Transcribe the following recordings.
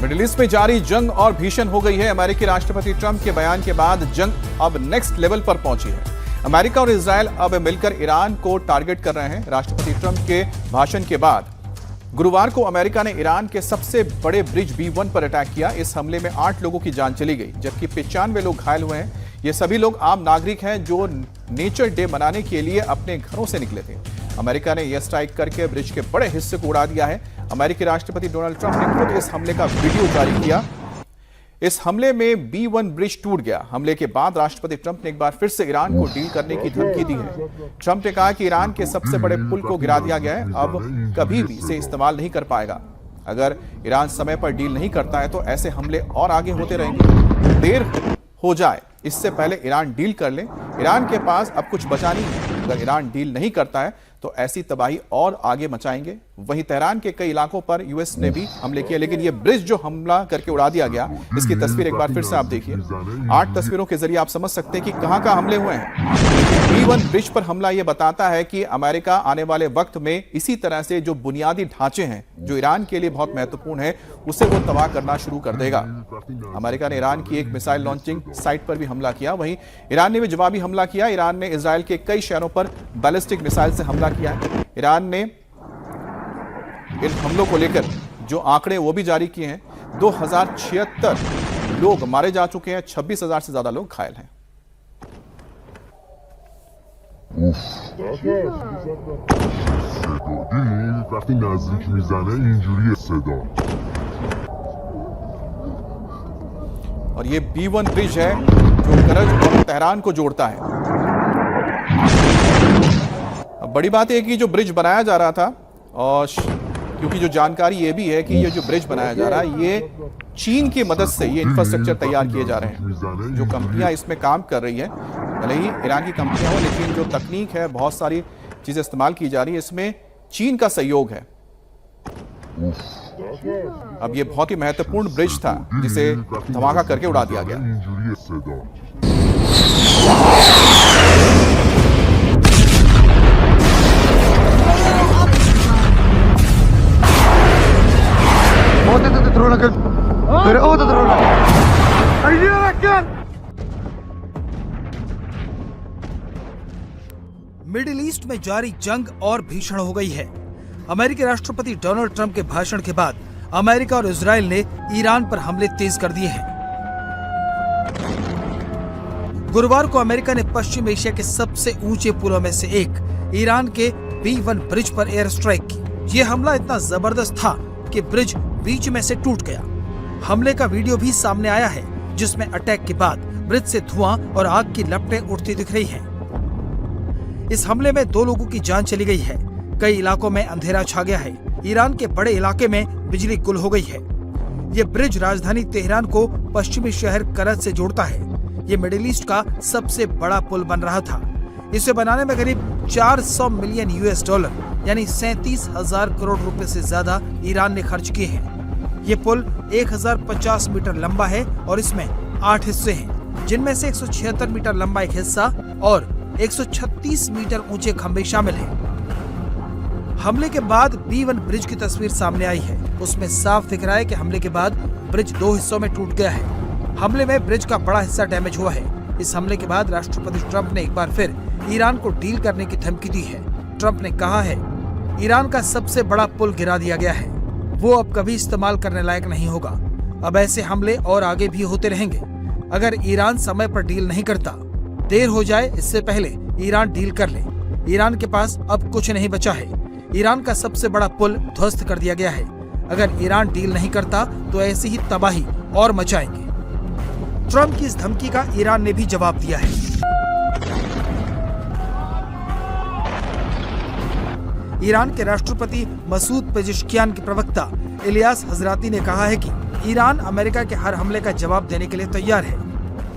Middle east में जारी जंग और भीषण हो गई है। अमेरिकी राष्ट्रपति ट्रंप के बयान के बाद जंग अब नेक्स्ट लेवल पर पहुंची है। अमेरिका और इजरायल अब मिलकर ईरान को टारगेट कर रहे हैं। राष्ट्रपति ट्रंप के भाषण के बाद गुरुवार को अमेरिका ने ईरान के सबसे बड़े ब्रिज B1 पर अटैक किया। इस हमले में 8 लोगों की जान चली गई, जबकि 95 लोग घायल हुए हैं। ये सभी लोग आम नागरिक हैं जो नेचर डे मनाने के लिए अपने घरों से निकले थे। अमेरिका ने यह स्ट्राइक करके ब्रिज के बड़े हिस्से को उड़ा दिया है। अमेरिकी राष्ट्रपति डोनाल्ड ट्रंप ने खुद इस हमले का वीडियो जारी किया। इस हमले में B1 ब्रिज टूट गया। हमले के बाद राष्ट्रपति ट्रंप ने एक बार फिर से ईरान को डील करने की धमकी दी है। ट्रंप ने कहा कि ईरान के सबसे बड़े पुल को गिरा दिया गया है, अब कभी भी इसे इस्तेमाल नहीं कर पाएगा। अगर ईरान समय पर डील नहीं करता है तो ऐसे हमले और आगे होते रहेंगे। देर हो जाए इससे पहले ईरान डील कर ले। ईरान के पास अब कुछ बचा नहीं है। अगर ईरान डील नहीं करता है तो ऐसी तबाही और आगे मचाएंगे। वहीं तेहरान के कई इलाकों पर यूएस ने भी हमले किए, लेकिन यह ब्रिज जो हमला करके उड़ा दिया गया, इसकी तस्वीर एक बार फिर से आप देखिए। 8 तस्वीरों के जरिए आप समझ सकते हैं कि कहां हमले हुए हैं। B1 ब्रिज पर हमला यह बताता है कि अमेरिका आने वाले वक्त में इसी तरह से जो बुनियादी ढांचे हैं जो ईरान के लिए बहुत महत्वपूर्ण है, उसे वो तबाह करना शुरू कर देगा। अमेरिका ने ईरान की एक मिसाइल लॉन्चिंग साइट पर भी हमला किया, वहीं ईरान ने भी जवाबी हमला किया। ईरान ने इजरायल के कई शहरों पर बैलिस्टिक मिसाइल से हमला किया है। ईरान ने इन हमलों को लेकर जो आंकड़े वो भी जारी किए हैं। 2076 लोग मारे जा चुके हैं, 26,000 से ज्यादा लोग घायल हैं। और ये B1 ब्रिज है जो करज और तेहरान को जोड़ता है। अब बड़ी बात है कि जो ब्रिज बनाया जा रहा था, और क्योंकि जो जानकारी ये भी है कि ये जो ब्रिज बनाया जा रहा है ये चीन की मदद से ये इंफ्रास्ट्रक्चर तैयार किए जा रहे हैं। जो कंपनियां इसमें काम कर रही है, भले ही ईरान की कंपनियां हो, लेकिन जो तकनीक है, बहुत सारी चीजें इस्तेमाल की जा रही है, इसमें चीन का सहयोग है। अब ये बहुत ही महत्वपूर्ण ब्रिज था जिसे धमाका करके उड़ा दिया गया। मिडिल ईस्ट में जारी जंग और भीषण हो गई है। अमेरिकी राष्ट्रपति डोनाल्ड ट्रंप के भाषण के बाद अमेरिका और इजरायल ने ईरान पर हमले तेज कर दिए हैं। गुरुवार को अमेरिका ने पश्चिम एशिया के सबसे ऊंचे पुलों में से एक ईरान के B1 ब्रिज पर एयर स्ट्राइक की। ये हमला इतना जबरदस्त था कि ब्रिज बीच में से टूट गया। हमले का वीडियो भी सामने आया है, जिसमें अटैक के बाद ब्रिज से धुआं और आग की लपटें उठती दिख रही हैं। इस हमले में 2 लोगों की जान चली गई है। कई इलाकों में अंधेरा छा गया है। ईरान के बड़े इलाके में बिजली गुल हो गई है। ये ब्रिज राजधानी तेहरान को पश्चिमी शहर करज से जोड़ता है। ये मिडिल ईस्ट का सबसे बड़ा पुल बन रहा था। इसे बनाने में करीब 400 मिलियन $, यानी 37,000 करोड़ रुपए से ज्यादा ईरान ने खर्च किए हैं। ये पुल 1050 मीटर लंबा है और इसमें 8 हिस्से हैं, जिनमें से 176 मीटर लंबा एक हिस्सा और 136 मीटर ऊंचे खंभे शामिल हैं। हमले के बाद B1 ब्रिज की तस्वीर सामने आई है। उसमें साफ दिख रहा है कि हमले के बाद ब्रिज 2 हिस्सों में टूट गया है। हमले में ब्रिज का बड़ा हिस्सा डैमेज हुआ है। इस हमले के बाद राष्ट्रपति ट्रंप ने एक बार फिर ईरान को डील करने की धमकी दी है। ट्रंप ने कहा है, ईरान का सबसे बड़ा पुल गिरा दिया गया है, वो अब कभी इस्तेमाल करने लायक नहीं होगा। अब ऐसे हमले और आगे भी होते रहेंगे अगर ईरान समय पर डील नहीं करता। देर हो जाए इससे पहले ईरान डील कर ले। ईरान के पास अब कुछ नहीं बचा है। ईरान का सबसे बड़ा पुल ध्वस्त कर दिया गया है। अगर ईरान डील नहीं करता तो ऐसी ही तबाही और मचाएंगे। ट्रंप की इस धमकी का ईरान ने भी जवाब दिया है। ईरान के राष्ट्रपति मसूद पेजेश्कियान के प्रवक्ता इलियास हजराती ने कहा है कि ईरान अमेरिका के हर हमले का जवाब देने के लिए तैयार है।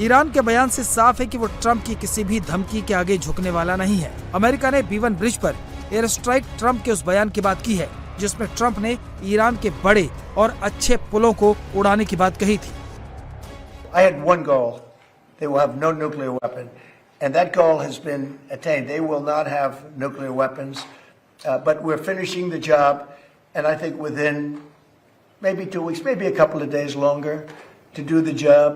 ईरान के बयान से साफ है कि वो ट्रंप की किसी भी धमकी के आगे झुकने वाला नहीं है। अमेरिका ने B1 ब्रिज पर एयर स्ट्राइक ट्रंप के उस बयान की बात की है जिसमें ट्रंप ने ईरान के बड़े और अच्छे पुलों को उड़ाने की बात कही थी। I had one goal. They will have no nuclear weapon. And that goal has been attained. They will not have nuclear weapons. But we're finishing the job. And I think within maybe 2 weeks, maybe a couple of days longer to do the job.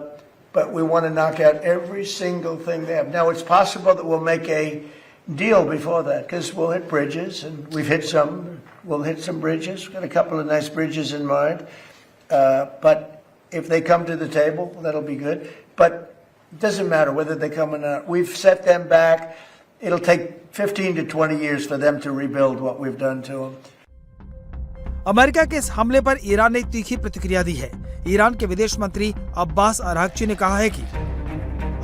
But we want to knock out every single thing they have. Now, it's possible that we'll make a deal before that because we'll hit bridges. And we've hit some. We'll hit some bridges. We've got a couple of nice bridges in mind. But if they come to the table, that'll be good. But it doesn't matter whether they come or not. We've set them back. It'll take 15 to 20 years for them to rebuild what we've done to them. America के इस हमले पर Iran ने तीखी प्रतिक्रिया दी है। Iran के विदेश मंत्री अब्बास अरागची ने कहा है कि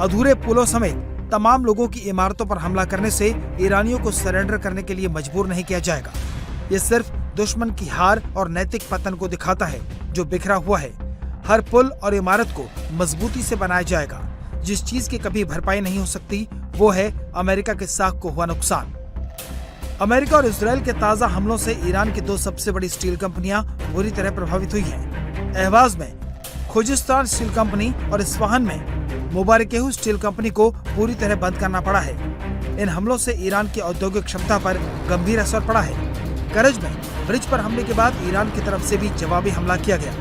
अधूरे पुलों समेत तमाम लोगों की इमारतों पर हमला करने से ईरानियों को सरेंडर करने के लिए मजबूर नहीं किया जाएगा। ये सिर्फ दुश्मन की हार और नैतिक पतन को दिखाता है जो बिखरा हुआ है। हर पुल और इमारत को मजबूती से बनाया जाएगा। जिस चीज की कभी भरपाई नहीं हो सकती वो है अमेरिका के साख को हुआ नुकसान। अमेरिका और इजराइल के ताजा हमलों से ईरान की 2 सबसे बड़ी स्टील कंपनियां बुरी तरह प्रभावित हुई हैं। अहवाज में खुजिस्तान स्टील कंपनी और इस्फहान में मुबारकेहू स्टील कंपनी को पूरी तरह बंद करना पड़ा है। इन हमलों से ईरान की औद्योगिक क्षमता पर गंभीर असर पड़ा है। करज में ब्रिज पर हमले के बाद ईरान की तरफ से भी जवाबी हमला किया गया।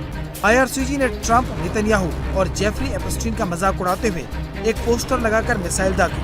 IRCG ने ट्रंप, नेतन्याहू और जेफरी एपस्टीन का मजाक उड़ाते हुए एक पोस्टर लगाकर मिसाइल दागी।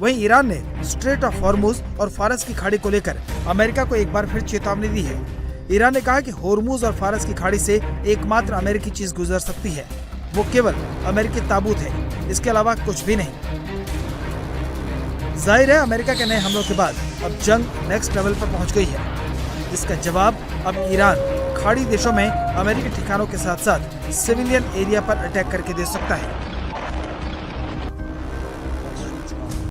वहीं ईरान ने स्ट्रेट ऑफ हॉर्मुज और फारस की खाड़ी को लेकर अमेरिका को एक बार फिर चेतावनी दी है। ईरान ने कहा कि हॉर्मुज और फारस की खाड़ी से एकमात्र अमेरिकी चीज गुजर सकती है, वो केवल अमेरिकी ताबूत है, इसके अलावा कुछ भी नहीं। जाहिर है अमेरिका के नए हमलों के बाद अब जंग नेक्स्ट लेवल पर पहुंच गई है। इसका जवाब अब ईरान खाड़ी देशों में अमेरिकी ठिकानों के साथ साथ सिविलियन एरिया पर अटैक करके दे सकता है।